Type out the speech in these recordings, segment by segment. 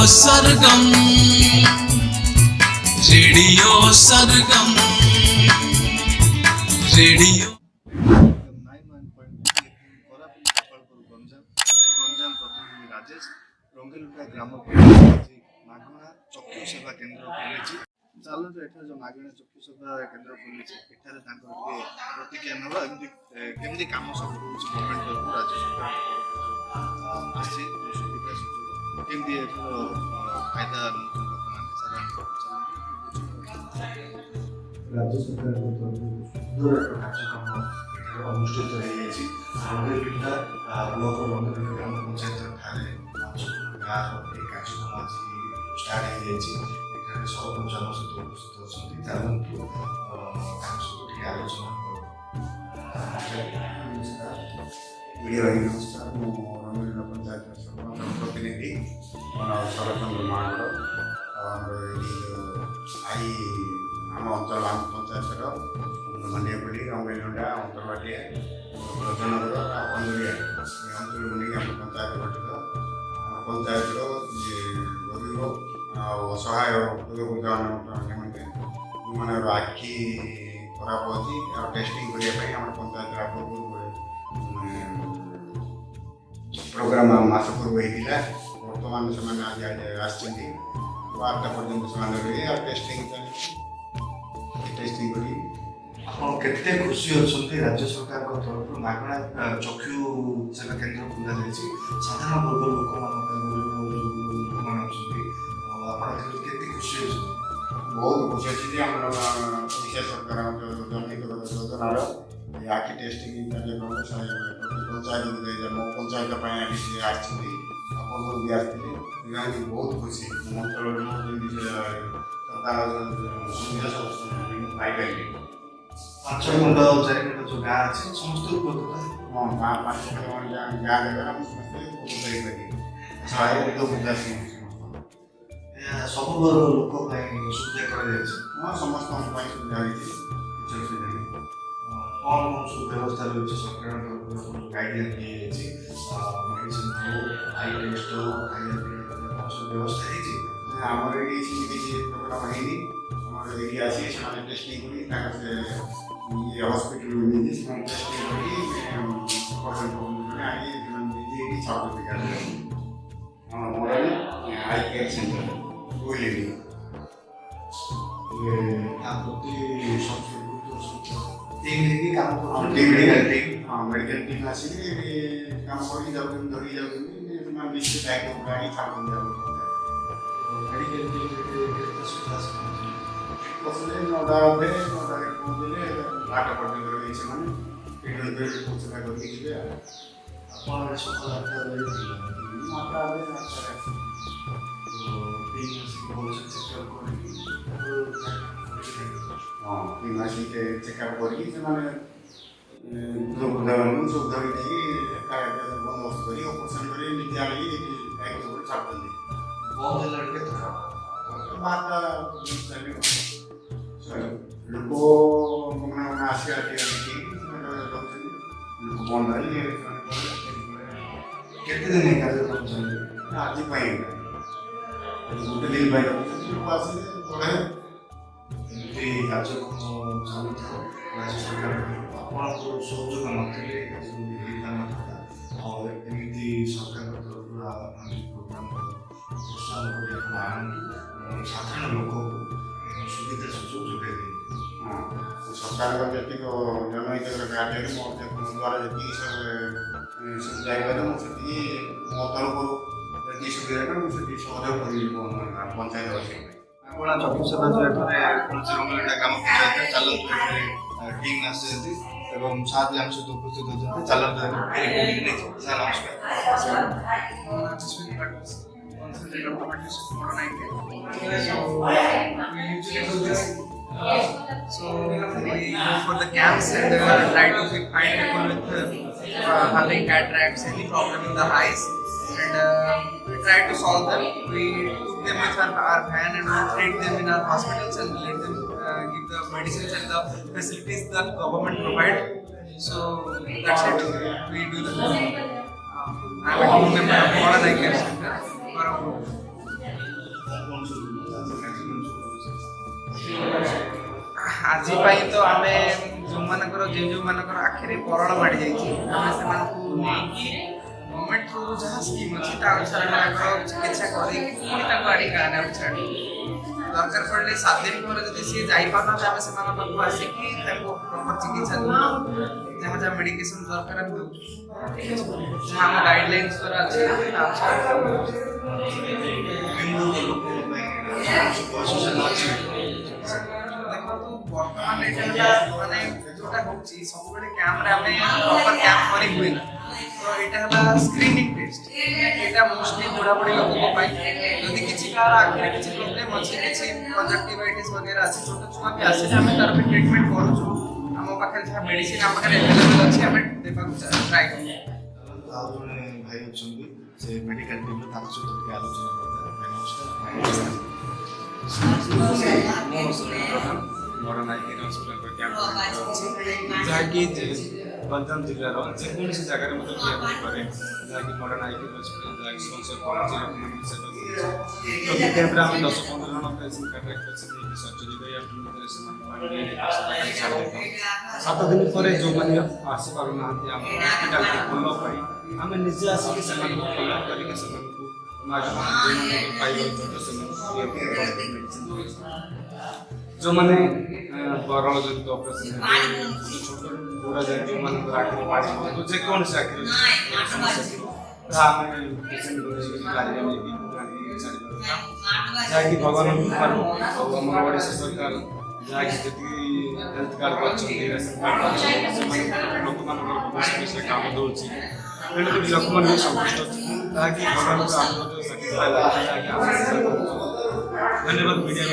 सरगम radio सरगम radio 99.1 Koraput Ganjam प्रतिनिधि राजेश रंगेलुटा ग्राम पंचायत मागणा चक्षु सेवा केन्द्र खोली चलते एठार जो मागणा चक्षु सेवा केन्द्र खोली एठार प्रतिक्रिया नवा केमती काम सब गवर्नमेंट तरफ राज्य सरकार आसी सुविधा सुजोग केमती फायदा राज्य सरकार सुंदर कार्यक्रम अनुष्ठित रंगेलुटा ब्लॉक रंगेलुटा ग्राम पंचायत गाँव कार्यक्रम आज स्टार्ट हो सरपंच सहित उपस्थित अच्छा आलोचना मीडिया भाई नमस्कार रंगेलुटा पंचायत सरपंच प्रतिनिधि शरचंद्र महांत आई आम अंचल आम पंचायतर मंडियापड़ी रंगेलुटा अंतरवाटिया ब्रजनगर अंदरिया अंचल नहीं आम पंचायत गठित पंचायत गरीब असहाय निमंते जो आखि खराब अच्छी टेस्टिंग करने आम पंचायत प्रोग्राम मास पूर्व होता बर्तमान से आसटा पर्यटन से टेस्टिंग टेस्टिंग केते खुशी अच्छा राज्य सरकार तरफ मागणा चक्षु सेवा केन्द्र खोल साधारण वर्ग लोक केते खुशी बहुत खुशी अच्छी ओडिशा सरकार जनहित योजनार आखि टेस्टिंग कार्यक्रम पंचायत मो पंचायत भी आसते बहुत खुशी अंचल सरकार सुविधा सब पाइपर 5 खंड 4 खंड जो गाँ अच्छे समस्त हाँ 5 खंड गाँ जगह समस्त सहायता सब लोक सुविधा कर समस्त सुविधा कौन कौन सब व्यवस्था रही सरकार गाइडलाइन दिए मेडिसिन आई टेस्ट खाया सब व्यवस्था आमर ये किसी प्रोग्राम है एरिया आसी टेस्टिंग हॉस्पिटल टेस्टिंग आई केयर सेंटर प्रति मेडिकल टीम आसिक काम कर धरी जाऊँगी गाड़ी छाड़ मेडिकल टीम सुविधा बसले 9टा 9टा पहुँचले 8टा पर्यटन रही से सेवा करके जी आप सकाल 8टा टीम आसिक चेकअप करके सब धरी बंदोबस्त कर ऑपरेशन कर निजे आने छाड़ी बहुत लड़के लोक आसिया लोक बंद केते दिन कार्यक्रम आज गोटे दिन लोक आसे कार्यक्रम चलता राज्य सरकार आप सहयोग नए एमती सरकार तरफ प्रोग्राम प्रोत्साहन कर साधारण लोक सुविधा सुजोग जोगे सरकार जी जनहित गार्डियन मो द्वारा जी सुविधा मुझे मो तरफ जी सुविधा मुझे सहयोग करी पंचायत मागणा चक्षु सेवा जो रंगेलुटा ग्राम पंचायत चलते टीम आसती साथ आम सहित उपस्थित होती चलते sir So we go for the camps and try to find people with having cataracts, any problem in the eyes, and we try to solve them. We took them with our van and we treat them in our hospitals and let them give the medicines and the facilities that government provide. So that's it. We do the. I'm a team member of Modern Eye Care Center. आज तो आम जो मानकर आखिरी परल माड़ी जाए government through जहाँ स्कीम अच्छी अनुसार चिकित्सा करी गाँव छाड़ी दरकार पड़े 7 दिन पर जब सी जापार आम से पाखु आसिकी प्रॉपर चिकित्सा दूँ जहाँ जहाँ मेडिकेशन दरकार आम दूँ जहाँ आम गाइडलाइंस द्वारा अच्छे देखो बर्तमान यहाँ माने जोटा होची सब बेले कैमरा में प्रॉपर कैम्प करी हुए ना तो एटा हला स्क्रीनिंग टेस्ट एटा मोस्टली बुढ़ा बुढ़ी लोग को पाई यदि किसी कार आखिर किसी प्रॉब्लम अछि किसी कंजक्टिवाइटिस वगैरह अछि छोटा छुआ भी आसे हमें तार पे ट्रीटमेंट करू छु हम पाखे जहाँ मेडिसिन हम पाखे अवेलेबल अछि हमें देबा ट्राई करू ଆଉ ଜଣେ ଭାଇ ଅଛନ୍ତି ସେ ମେଡିକାଲ ଟିମ୍ ତାଙ୍କ ସହିତ ଟିକେ ଆଲୋଚନା କରିଦେବା। मॉडर्न आईके हॉस्पिटल पर कैंप जहाँकि गंजाम जिलार जेकोसी जगह कैंप करे जहाँकि मॉडर्न आईके हॉस्पिटल जहाँकि स्पॉन्सर प्रति कैंप आम 10-15 जन पेशेंट कैटरेक्ट पेशेंट सर्जरी कर 7 दिन पर जो मैंने आसी पार ना आम हॉस्पिटल को खोल आम निजे आसिक फॉलो करके जो मैंने बरल जनित ऑपरेशन छोट बुढ़ा जाए जो मान आखिरी पानी तो जेकोसी आखिरी जहाँकि भगवान आम ओडिशा सरकार जहाँकि जी हेल्थ कार्ड राशन कार्ड लोक मान काम दूँ तेणुक लोक मैंने सन्तुष्ट अच्छे ताकि भगवान धन्यवाद मीडिया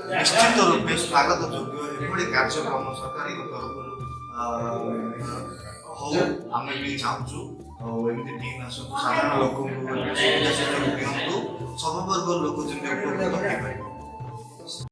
निश्चित रूपे स्वागत योग्य एभଳି କାର୍ଯ୍ୟକ୍ରମ ସରକାରଙ୍କ ତରଫରୁ ହଉ ଆମେ ବି ଚାହୁଁଛୁ ଆଉ ଏମିତି ଟିମ୍ ଆସନ୍ତୁ ସାଧାରଣ ଲୋକଙ୍କୁ ସୁବିଧା ସୁଯୋଗ ଦିଅନ୍ତୁ ସବୁ ବର୍ଗ ଲୋକ ଯେମିତି ଉପକୃତ ହୋଇପାରିବେ।